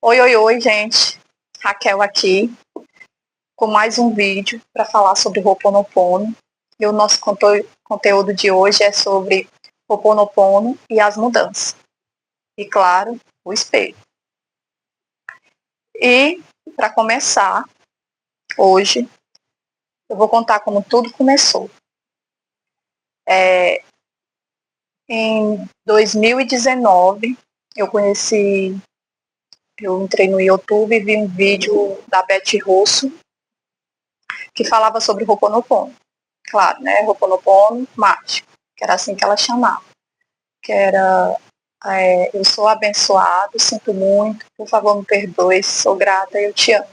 Oi, oi, oi, gente. Raquel aqui com mais um vídeo para falar sobre Ho'oponopono. E o nosso conteúdo de hoje é sobre Ho'oponopono e as mudanças. E, claro, o espelho. E, para começar, hoje, eu vou contar como tudo começou. Em 2019, eu entrei no YouTube e vi um vídeo da Beth Russo que falava sobre Ho'oponopono. Claro, né? Ho'oponopono mágico, que era assim que ela chamava. Que era, eu sou abençoado, sinto muito, por favor me perdoe, sou grata, eu te amo.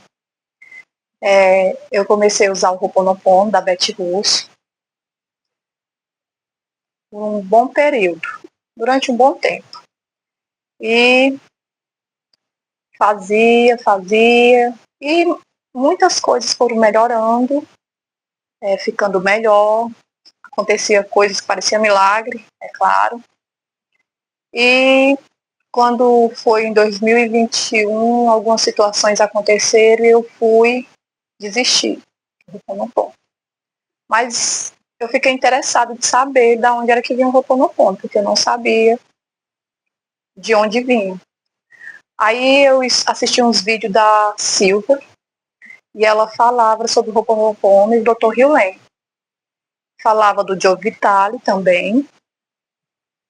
Eu comecei a usar o Ho'oponopono da Beth Russo por um bom período, durante um bom tempo. E fazia, e muitas coisas foram melhorando, ficando melhor. Acontecia coisas que pareciam milagre, é claro. E quando foi em 2021, algumas situações aconteceram e eu fui desistir do Ho'oponopono. Mas eu fiquei interessada de saber de onde era que vinha o Ho'oponopono, porque eu não sabia de onde vinha. Aí eu assisti uns vídeos da Silva e ela falava sobre o Ho'oponopono e o Dr. Hewlett. Falava do Joe Vitale também.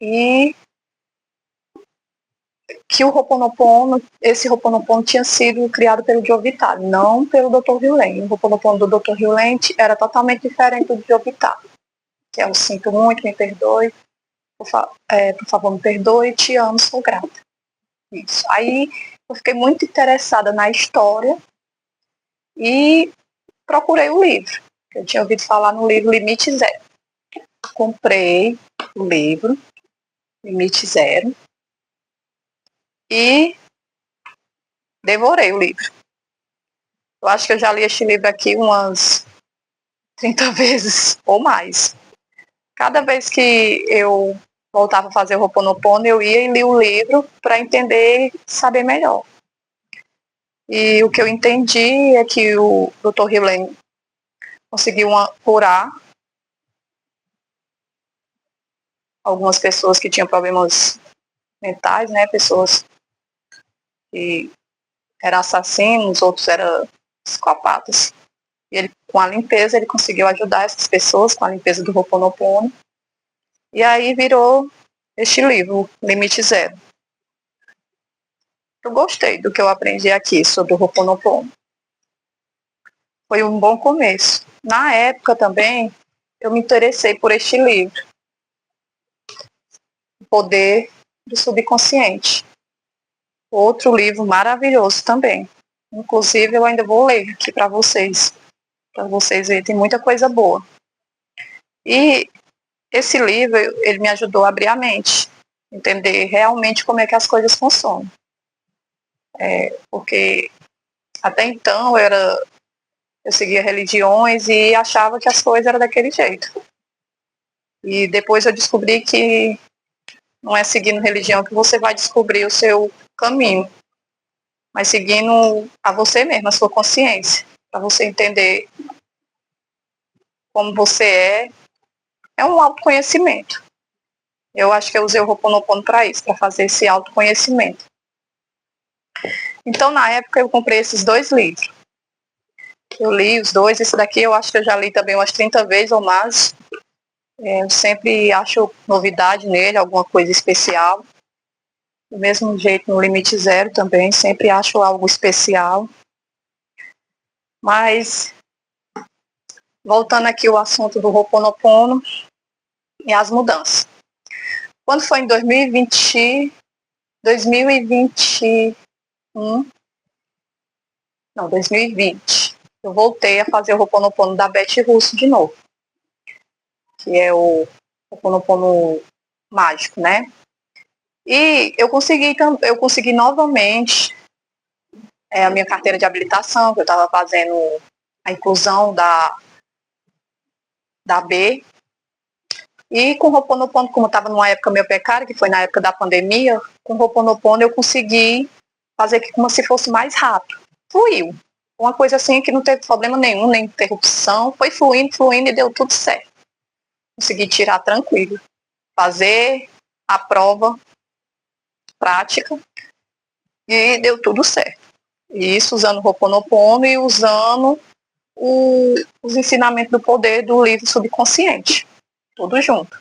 E que o Ho'oponopono, esse Ho'oponopono tinha sido criado pelo Joe Vitale, não pelo Dr. Hewlett. O Ho'oponopono do Dr. Hewlett era totalmente diferente do Joe Vitale. Que eu sinto muito, me perdoe, por favor me perdoe, te amo, sou grata. Isso. Aí eu fiquei muito interessada na história e procurei o livro. Eu tinha ouvido falar no livro Limite Zero. Comprei o livro Limite Zero e devorei o livro. Eu acho que eu já li este livro aqui umas 30 vezes ou mais. Cada vez que eu voltava a fazer o Ho'oponopono, eu ia e li o livro para entender e saber melhor. E o que eu entendi é que o Dr. Hewlett conseguiu curar algumas pessoas que tinham problemas mentais, né? Pessoas que eram assassinos, outros eram psicopatas. E ele, com a limpeza, ele conseguiu ajudar essas pessoas com a limpeza do Ho'oponopono. E aí virou este livro, Limite Zero. Eu gostei do que eu aprendi aqui sobre o Ho'oponopono. Foi um bom começo. Na época também, eu me interessei por este livro, O Poder do Subconsciente. Outro livro maravilhoso também. Inclusive, eu ainda vou ler aqui para vocês verem, tem muita coisa boa. E esse livro, ele me ajudou a abrir a mente, entender realmente como é que as coisas funcionam. Porque até então eu seguia religiões e achava que as coisas eram daquele jeito. E depois eu descobri que não é seguindo religião que você vai descobrir o seu caminho, mas seguindo a você mesmo, a sua consciência, para você entender como você é um autoconhecimento. Eu acho que eu usei o Ho'oponopono para isso, para fazer esse autoconhecimento. Então, na época, eu comprei esses dois livros. Eu li os dois, esse daqui eu acho que eu já li também umas 30 vezes ou mais. Eu sempre acho novidade nele, alguma coisa especial. Do mesmo jeito, no Limite Zero também, sempre acho algo especial. Mas, voltando aqui ao assunto do Ho'oponopono e as mudanças. Quando foi em 2020, não, 2020, eu voltei a fazer o Ho'oponopono da Beth Russo de novo, que é o Ho'oponopono mágico, né? E eu consegui novamente a minha carteira de habilitação, que eu estava fazendo a inclusão da B. E com o Ho'oponopono, como estava numa época meio precária, que foi na época da pandemia, com o Ho'oponopono eu consegui fazer como se fosse mais rápido. Fluiu. Uma coisa assim que não teve problema nenhum, nem interrupção. Foi fluindo, fluindo e deu tudo certo. Consegui tirar tranquilo. Fazer a prova prática e deu tudo certo. E isso usando o Ho'oponopono e usando os ensinamentos do poder do livro subconsciente. Tudo junto.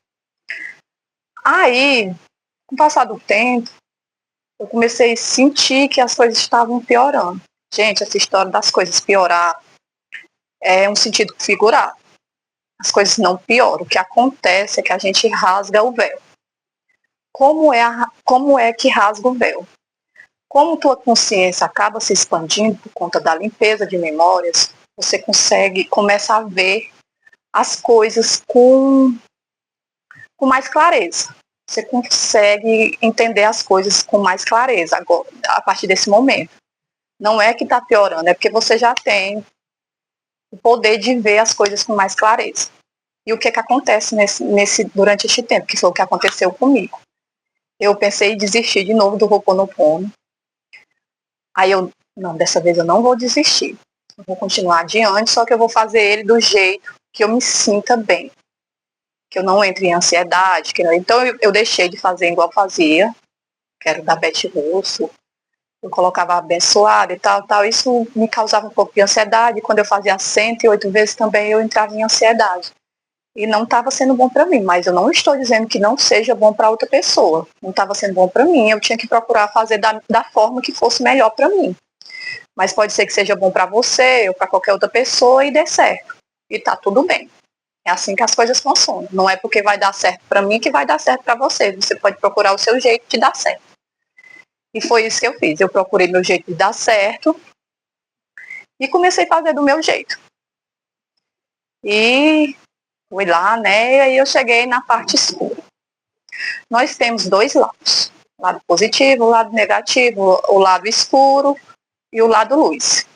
Aí, com o passar do tempo, eu comecei a sentir que as coisas estavam piorando. Gente, essa história das coisas piorar é um sentido figurado. As coisas não pioram. O que acontece é que a gente rasga o véu. Como é que rasga o véu? Como tua consciência acaba se expandindo por conta da limpeza de memórias, você começa a ver as coisas com mais clareza. Você consegue entender as coisas com mais clareza agora, a partir desse momento. Não é que está piorando, é porque você já tem o poder de ver as coisas com mais clareza. E o que acontece durante este tempo, que foi o que aconteceu comigo. Eu pensei em desistir de novo do Ho'oponopono. Aí não, dessa vez eu não vou desistir. Eu vou continuar adiante, só que eu vou fazer ele do jeito que eu me sinta bem. Que eu não entre em ansiedade. Então eu deixei de fazer igual fazia, que era da Beth Russo. Eu colocava abençoada e tal. Isso me causava um pouco de ansiedade. Quando eu fazia 108 vezes também eu entrava em ansiedade. E não estava sendo bom para mim, mas eu não estou dizendo que não seja bom para outra pessoa. Não estava sendo bom para mim, eu tinha que procurar fazer da forma que fosse melhor para mim. Mas pode ser que seja bom para você ou para qualquer outra pessoa e dê certo. E tá tudo bem. É assim que as coisas funcionam. Não é porque vai dar certo para mim que vai dar certo para você. Você pode procurar o seu jeito de dar certo. E foi isso que eu fiz. Eu procurei meu jeito de dar certo e comecei a fazer do meu jeito. E fui lá, né? E aí eu cheguei na parte escura. Nós temos dois lados. O lado positivo, o lado negativo, o lado escuro e o lado luz.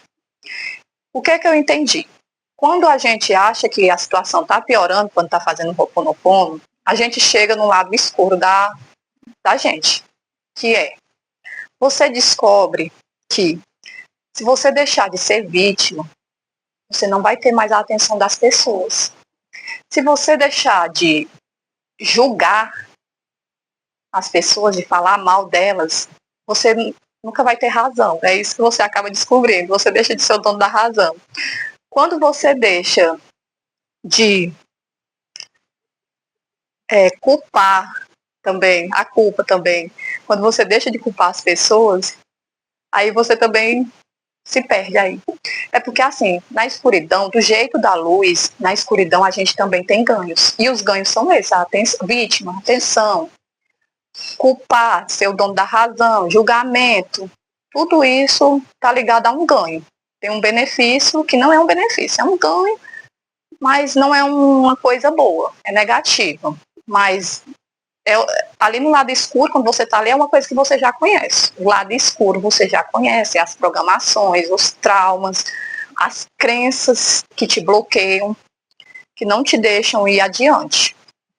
O que é que eu entendi? Quando a gente acha que a situação está piorando, quando está fazendo Ho'oponopono, a gente chega no lado escuro da gente, que é, você descobre que se você deixar de ser vítima, você não vai ter mais a atenção das pessoas. Se você deixar de julgar as pessoas, de falar mal delas, você nunca vai ter razão. É isso que você acaba descobrindo. Você deixa de ser o dono da razão. Quando você deixa de culpar também, a culpa também, quando você deixa de culpar as pessoas, aí você também se perde aí. É porque assim, na escuridão, do jeito da luz, na escuridão a gente também tem ganhos. E os ganhos são esses, vítima, atenção, culpar, ser o dono da razão, julgamento. Tudo isso está ligado a um ganho. Tem um benefício que não é um benefício, é um ganho, mas não é uma coisa boa, é negativa. Mas ali no lado escuro, quando você está ali, é uma coisa que você já conhece. O lado escuro você já conhece, as programações, os traumas, as crenças que te bloqueiam, que não te deixam ir adiante.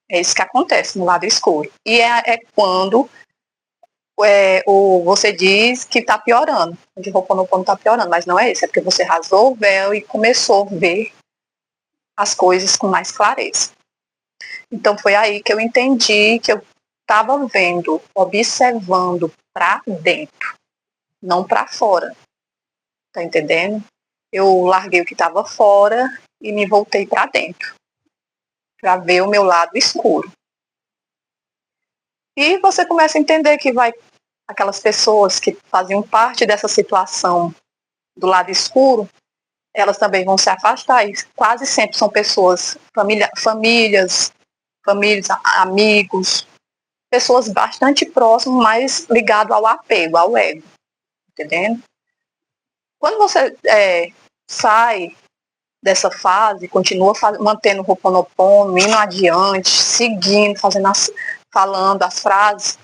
É isso que acontece no lado escuro. E é quando você diz que está piorando, de Ho'oponopono está piorando, mas não é isso, é porque você rasgou o véu e começou a ver as coisas com mais clareza. Então foi aí que eu entendi que eu estava vendo, observando para dentro, não para fora. Tá entendendo? Eu larguei o que estava fora e me voltei para dentro, para ver o meu lado escuro. E você começa a entender que aquelas pessoas que faziam parte dessa situação do lado escuro, elas também vão se afastar. E quase sempre são pessoas, famílias, amigos, pessoas bastante próximas, mas ligado ao apego, ao ego. Entendendo? Quando você sai dessa fase, continua mantendo o Ho'oponopono, indo adiante, seguindo, falando as frases,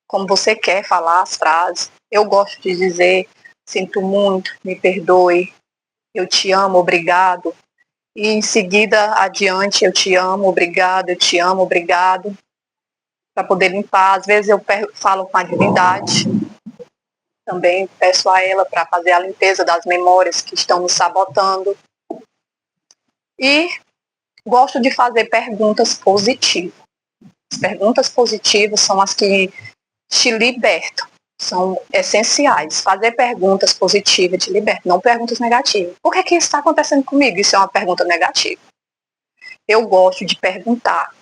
como você quer falar as frases. Eu gosto de dizer, sinto muito, me perdoe, eu te amo, obrigado. E em seguida, adiante, eu te amo, obrigado, para poder limpar. Às vezes eu falo com a divindade, Também peço a ela para fazer a limpeza das memórias que estão me sabotando. E gosto de fazer perguntas positivas. As perguntas positivas são as que te libertam, são essenciais. Fazer perguntas positivas te liberta, não perguntas negativas. Por que isso está acontecendo comigo? Isso é uma pergunta negativa. Eu gosto de perguntar.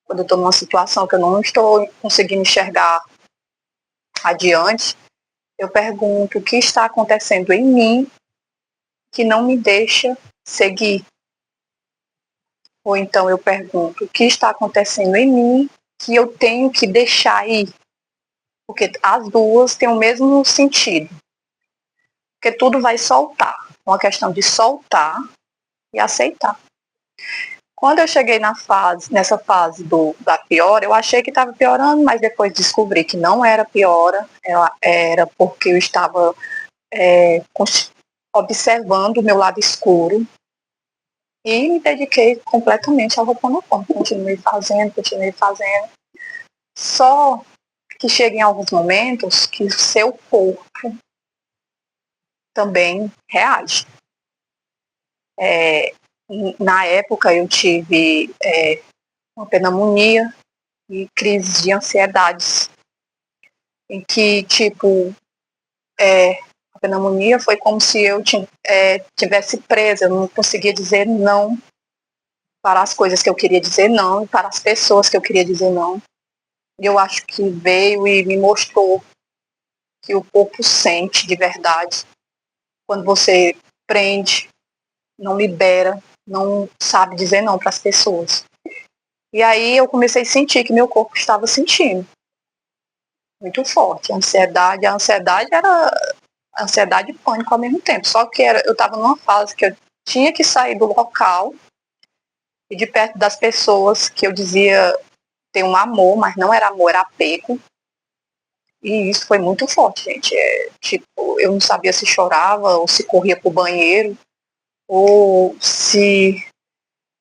Quando eu estou numa situação que eu não estou conseguindo enxergar adiante, eu pergunto o que está acontecendo em mim que não me deixa seguir. Ou então eu pergunto o que está acontecendo em mim que eu tenho que deixar ir. Porque as duas têm o mesmo sentido. Porque tudo vai soltar. É uma questão de soltar e aceitar. Quando eu cheguei nessa fase da piora, eu achei que estava piorando, mas depois descobri que não era piora, era porque eu estava observando o meu lado escuro e me dediquei completamente ao Ho'oponopono. Continuei fazendo. Só que chega em alguns momentos que o seu corpo também reage. Na época eu tive uma pneumonia e crises de ansiedades, em que, a pneumonia foi como se eu tivesse presa, eu não conseguia dizer não para as coisas que eu queria dizer não, e para as pessoas que eu queria dizer não. E eu acho que veio e me mostrou que o corpo sente de verdade quando você prende, não libera, não sabe dizer não para as pessoas. E aí eu comecei a sentir que meu corpo estava sentindo muito forte. A ansiedade era ansiedade e pânico ao mesmo tempo. Só que eu estava numa fase que eu tinha que sair do local e de perto das pessoas que eu dizia ter um amor, mas não era amor, era apego. E isso foi muito forte, gente. Eu não sabia se chorava ou se corria pro banheiro ou se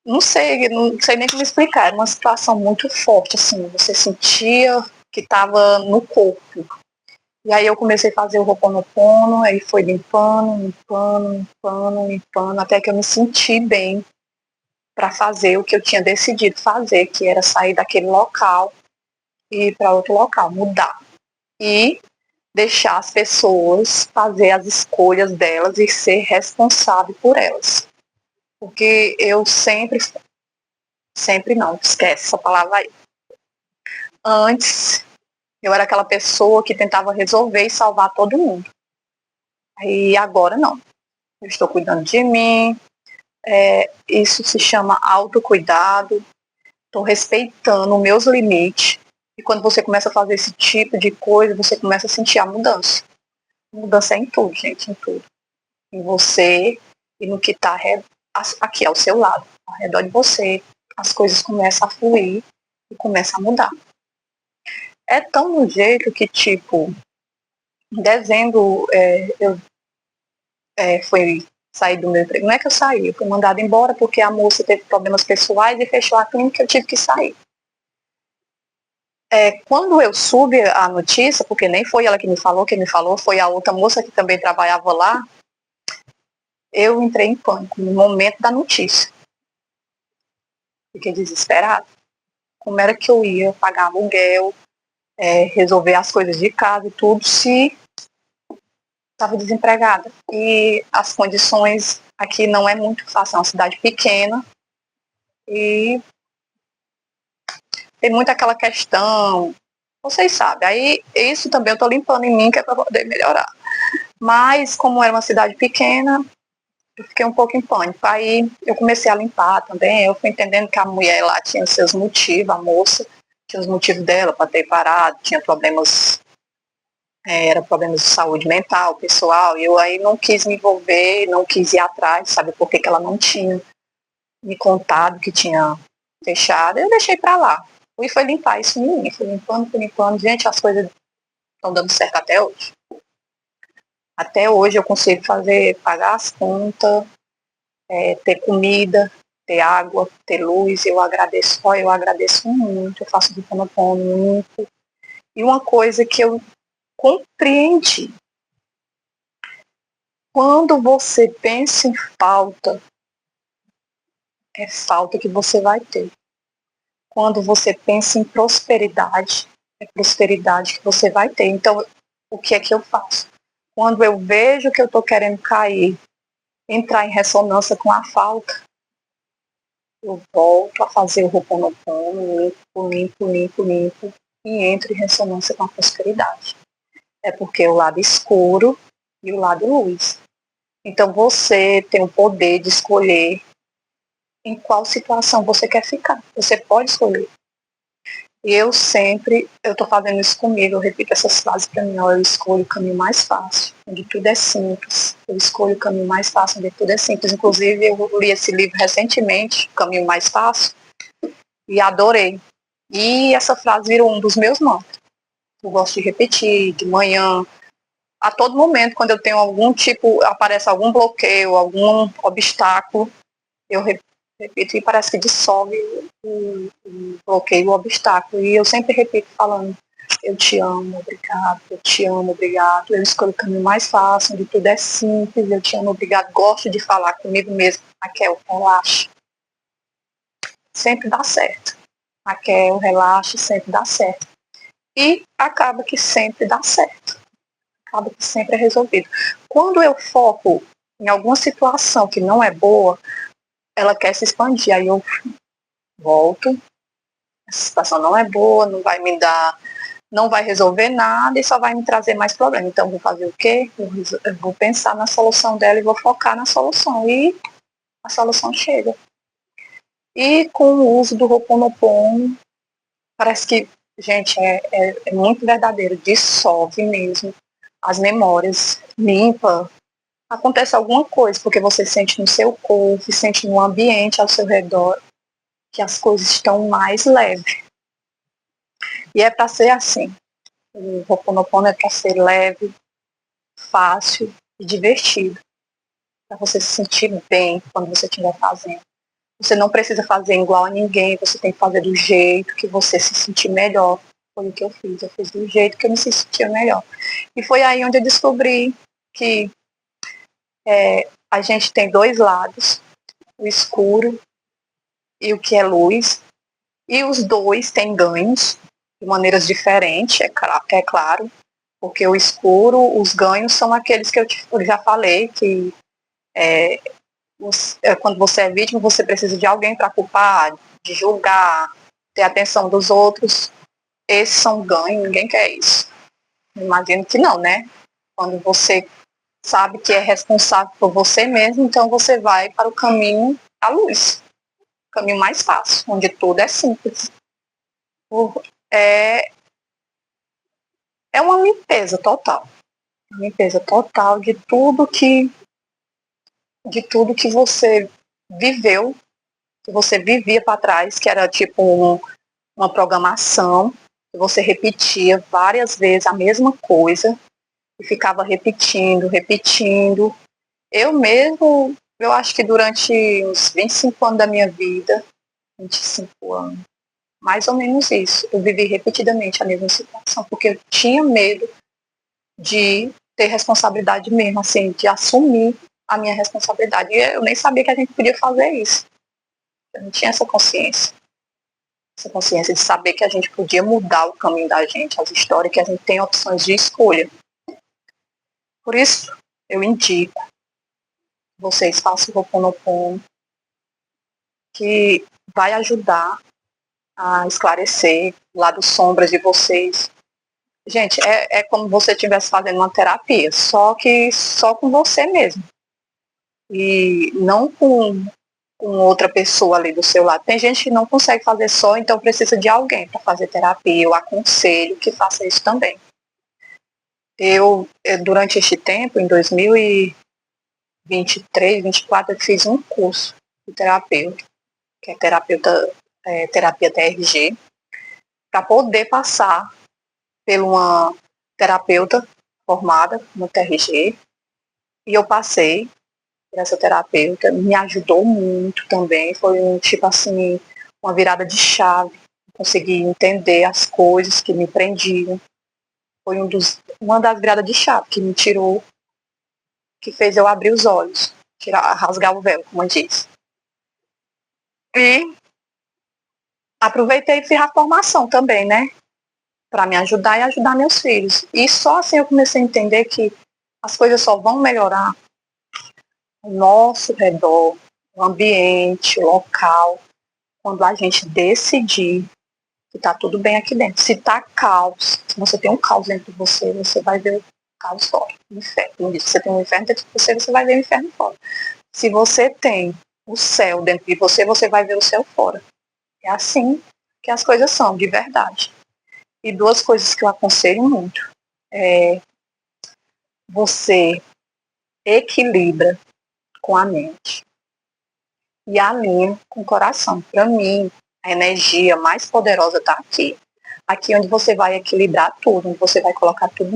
não sei nem como explicar. Era uma situação muito forte, assim. Você sentia que estava no corpo. E aí eu comecei a fazer o Ho'oponopono, aí foi limpando, até que eu me senti bem para fazer o que eu tinha decidido fazer, que era sair daquele local e ir para outro local, mudar. E deixar as pessoas fazer as escolhas delas e ser responsável por elas. Porque eu sempre não, esquece essa palavra aí. Antes, eu era aquela pessoa que tentava resolver e salvar todo mundo. E agora não. Eu estou cuidando de mim, isso se chama autocuidado, estou respeitando os meus limites. E quando você começa a fazer esse tipo de coisa, você começa a sentir a mudança. A mudança é em tudo, gente, em tudo. Em você e no que está aqui ao seu lado, ao redor de você. As coisas começam a fluir e começam a mudar. É tão no jeito que, em dezembro, eu fui sair do meu emprego. Não é que eu saí, eu fui mandada embora porque a moça teve problemas pessoais e fechou a clínica, eu tive que sair. Quando eu soube a notícia, porque nem foi ela que me falou, quem me falou foi a outra moça que também trabalhava lá, eu entrei em pânico no momento da notícia. Fiquei desesperada. Como era que eu ia pagar aluguel, resolver as coisas de casa e tudo, se estava desempregada. E as condições aqui não é muito fácil, é uma cidade pequena e tem muito aquela questão, vocês sabem, aí isso também eu estou limpando em mim, que é para poder melhorar. Mas como era uma cidade pequena, eu fiquei um pouco em pânico. Aí eu comecei a limpar também, eu fui entendendo que a mulher lá tinha seus motivos, a moça tinha os motivos dela para ter parado, tinha problemas, era problemas de saúde mental, pessoal, e eu aí não quis me envolver, não quis ir atrás, sabe por que ela não tinha me contado que tinha fechado, eu deixei para lá. E foi limpar isso em mim, fui limpando. Gente, as coisas estão dando certo até hoje. Até hoje eu consigo pagar as contas, ter comida, ter água, ter luz. Eu agradeço muito, eu faço do Ho'oponopono muito. E uma coisa que eu compreendi, Quando você pensa em falta, é falta que você vai ter. Quando você pensa em prosperidade, é prosperidade que você vai ter. Então, o que é que eu faço? Quando eu vejo que eu estou querendo cair, entrar em ressonância com a falta, eu volto a fazer o Ho'oponopono, limpo, e entro em ressonância com a prosperidade. É porque é o lado escuro e o lado luz. Então, você tem o poder de escolher em qual situação você quer ficar. Você pode escolher. E eu estou fazendo isso comigo, eu repito essas frases para mim, ó, eu escolho o caminho mais fácil, onde tudo é simples. Eu escolho o caminho mais fácil, onde tudo é simples. Inclusive, eu li esse livro recentemente, O Caminho Mais Fácil, e adorei. E essa frase virou um dos meus mantras. Eu gosto de repetir de manhã, a todo momento, quando eu tenho algum tipo, aparece algum bloqueio, algum obstáculo, eu repito e parece que dissolve o bloqueio, o obstáculo. E eu sempre repito falando, eu te amo, obrigado, eu te amo, obrigado. Eu escolho o caminho mais fácil, onde tudo é simples, eu te amo, obrigado. Gosto de falar comigo mesmo, Raquel, relaxa. Sempre dá certo. Raquel, relaxa, sempre dá certo. E acaba que sempre dá certo. Acaba que sempre é resolvido. Quando eu foco em alguma situação que não é boa, ela quer se expandir. Aí eu volto, essa situação não é boa, não vai me dar, não vai resolver nada e só vai me trazer mais problema. Então vou fazer o quê? Eu vou pensar na solução dela e vou focar na solução. E a solução chega. E com o uso do Ho'oponopono, parece que, gente, é muito verdadeiro, dissolve mesmo as memórias, limpa. Acontece alguma coisa, porque você sente no seu corpo, sente no ambiente ao seu redor, que as coisas estão mais leves. E é para ser assim. O Ho'oponopono é para ser leve, fácil e divertido. Para você se sentir bem quando você estiver fazendo. Você não precisa fazer igual a ninguém, você tem que fazer do jeito que você se sentir melhor. Foi o que eu fiz. Eu fiz do jeito que eu me sentia melhor. E foi aí onde eu descobri que a gente tem dois lados, o escuro e o que é luz. E os dois têm ganhos de maneiras diferentes, é claro, porque o escuro, os ganhos são aqueles que eu já falei, que quando você é vítima, você precisa de alguém para culpar, de julgar, ter a atenção dos outros. Esses são ganhos, ninguém quer isso. Imagino que não, né? Quando você sabe que é responsável por você mesmo, então você vai para o caminho da luz, o caminho mais fácil, onde tudo é simples. É, é uma limpeza total de tudo que você viveu, que você vivia para trás, que era tipo uma programação, que você repetia várias vezes a mesma coisa e ficava repetindo. Eu mesmo, eu acho que durante uns 25 anos da minha vida, 25 anos, mais ou menos isso, eu vivi repetidamente a mesma situação, porque eu tinha medo de ter responsabilidade mesmo, assim, de assumir a minha responsabilidade. E eu nem sabia que a gente podia fazer isso. Eu não tinha essa consciência de saber que a gente podia mudar o caminho da gente, as histórias, que a gente tem opções de escolha. Por isso, eu indico que vocês façam o Ho'oponopono, que vai ajudar a esclarecer o lado sombras de vocês. Gente, é como se você estivesse fazendo uma terapia, só que só com você mesmo. E não com outra pessoa ali do seu lado. Tem gente que não consegue fazer só, então precisa de alguém para fazer terapia. Eu aconselho que faça isso também. Durante este tempo, em 2023, 2024, eu fiz um curso de terapeuta, que é terapia TRG, para poder passar por uma terapeuta formada no TRG. E eu passei por essa terapeuta, me ajudou muito também. Foi tipo assim, uma virada de chave. Consegui entender as coisas que me prendiam. Foi uma das viradas de chave que me tirou que fez eu abrir os olhos, rasgar o véu, como diz. E aproveitei e fiz a formação também, né? Para me ajudar e ajudar meus filhos. E só assim eu comecei a entender que as coisas só vão melhorar ao nosso redor, o ambiente, o local, quando a gente decidir que tá tudo bem aqui dentro. Se tá caos, se você tem um caos dentro de você, você vai ver o caos fora. O inferno. Como disse, você tem um inferno dentro de você, você vai ver o inferno fora. Se você tem o céu dentro de você, você vai ver o céu fora. É assim que as coisas são, de verdade. E duas coisas que eu aconselho muito. Você equilibra com a mente e alinha com o coração. Para mim, a energia mais poderosa está aqui. Aqui onde você vai equilibrar tudo, onde você vai colocar tudo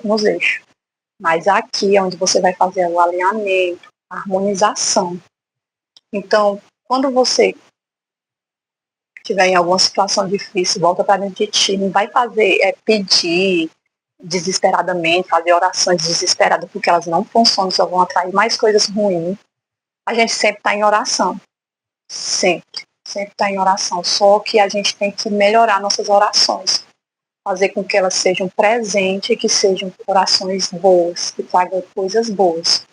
nos eixos. Mas aqui é onde você vai fazer o alinhamento, a harmonização. Então, quando você estiver em alguma situação difícil, volta para dentro de ti. Não vai fazer, pedir desesperadamente, fazer orações desesperadas, porque elas não funcionam, só vão atrair mais coisas ruins. A gente sempre está em oração. Sempre está em oração. Só que a gente tem que melhorar nossas orações. Fazer com que elas sejam presentes e que sejam orações boas, que tragam coisas boas.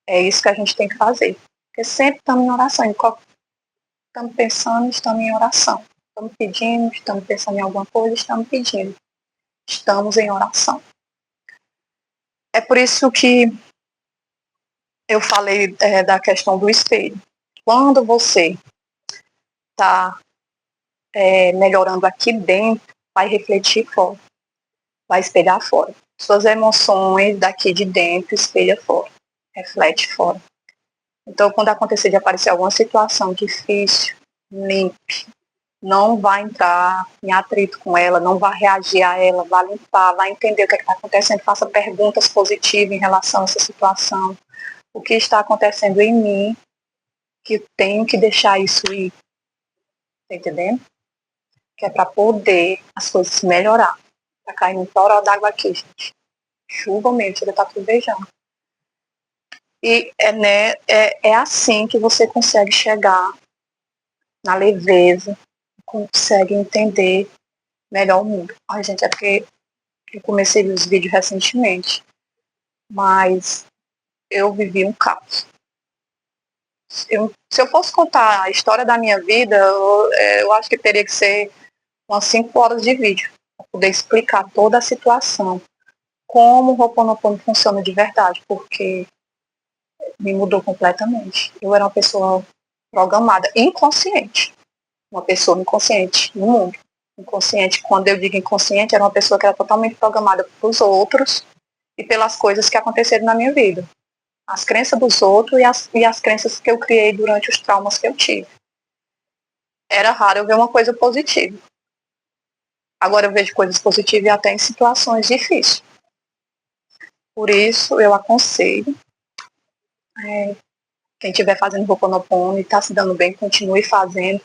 É isso que a gente tem que fazer. Porque sempre estamos em oração. Estamos pensando, estamos em oração. Estamos pedindo, estamos pensando em alguma coisa, estamos pedindo. Estamos em oração. É por isso que eu falei da questão do espelho. Quando você está melhorando aqui dentro, vai refletir fora, vai espelhar fora. Suas emoções daqui de dentro espelha fora, reflete fora. Então, quando acontecer de aparecer alguma situação difícil, limpe. Não vai entrar em atrito com ela, não vai reagir a ela, vai limpar, vai entender o que está acontecendo, faça perguntas positivas em relação a essa situação. O que está acontecendo em mim, que eu tenho que deixar isso ir. Tá entendendo? Que é para poder as coisas melhorar. Tá caindo um toró d'água aqui, gente. Chuva mesmo, chega tá tudo beijando. E é assim que você consegue chegar na leveza, consegue entender melhor o mundo. Ai, gente, é porque eu comecei a ver os vídeos recentemente, mas eu vivi um caos. Se eu fosse contar a história da minha vida, eu acho que teria que ser umas 5 horas de vídeo, para poder explicar toda a situação, como o Ho'oponopono funciona de verdade, porque me mudou completamente. Eu era uma pessoa programada, inconsciente, uma pessoa inconsciente no mundo. Inconsciente, quando eu digo inconsciente, era uma pessoa que era totalmente programada pelos outros e pelas coisas que aconteceram na minha vida. As crenças dos outros e as crenças que eu criei durante os traumas que eu tive. Era raro eu ver uma coisa positiva. Agora eu vejo coisas positivas até em situações difíceis. Por isso eu aconselho, quem estiver fazendo Ho'oponopono e está se dando bem, continue fazendo,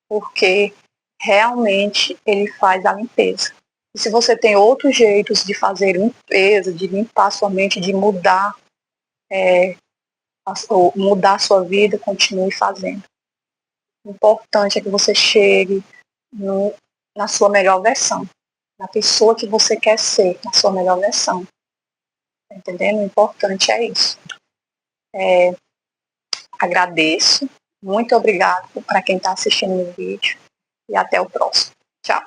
porque realmente ele faz a limpeza. E se você tem outros jeitos de fazer limpeza, de limpar sua mente, de mudar, mudar a sua vida, continue fazendo. O importante é que você chegue na sua melhor versão, na pessoa que você quer ser, na sua melhor versão. Tá entendendo? O importante é isso. Agradeço. Muito obrigado para quem está assistindo o vídeo. E até o próximo. Tchau.